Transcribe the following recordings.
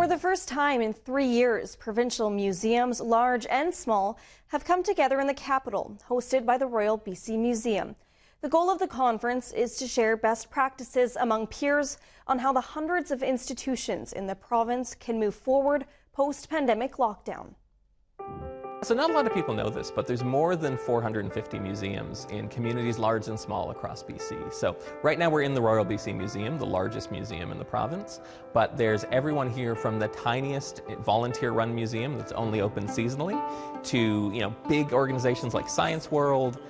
For the first time in 3 years, provincial museums, large and small, have come together in the capital, hosted by the Royal BC Museum. The goal of the conference is to share best practices among peers on how the hundreds of institutions in the province can move forward post-pandemic lockdown. So not a lot of people know this, but there's more than 450 museums in communities large and small across BC. So right now we're in the Royal BC Museum, the largest museum in the province, but there's everyone here from the tiniest volunteer-run museum that's only open seasonally to, big organizations like Science World.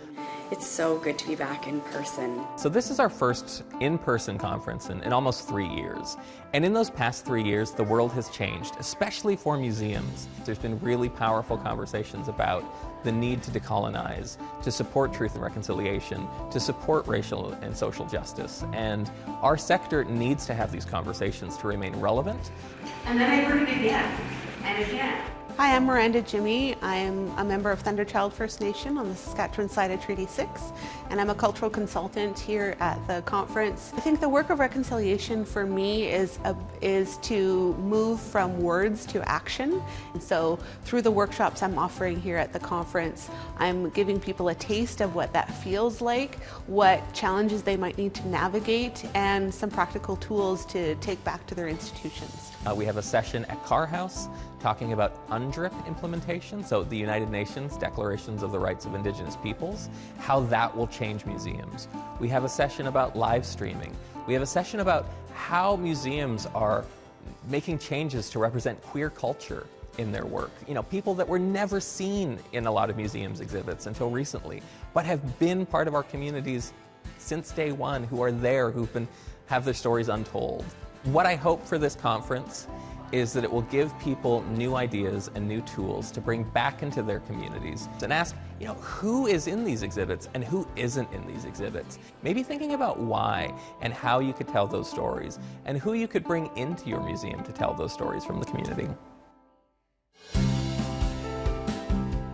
It's so good to be back in person. So this is our first in-person conference in almost 3 years. And in those past 3 years, the world has changed, especially for museums. There's been really powerful conversations about the need to decolonize, to support truth and reconciliation, to support racial and social justice. And our sector needs to have these conversations to remain relevant. And then I heard it again and again. Hi, I'm Miranda. I'm a member of Thunderchild First Nation on the Saskatchewan side of Treaty 6, and I'm a cultural consultant here at the conference. I think the work of reconciliation for me is to move from words to action. And so through the workshops I'm offering here at the conference, I'm giving people a taste of what that feels like, what challenges they might need to navigate, and some practical tools to take back to their institutions. We have a session at Carr House talking about UNDRIP implementation, so the United Nations Declarations of the Rights of Indigenous Peoples, how that will change museums. We have a session about live streaming. We have a session about how museums are making changes to represent queer culture in their work. People that were never seen in a lot of museums exhibits until recently, but have been part of our communities since day one, who are there, have their stories untold. What I hope for this conference is that it will give people new ideas and new tools to bring back into their communities and ask, who is in these exhibits and who isn't in these exhibits? Maybe thinking about why and how you could tell those stories and who you could bring into your museum to tell those stories from the community.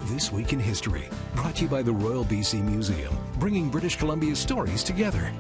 This Week in History, brought to you by the Royal BC Museum, bringing British Columbia's stories together.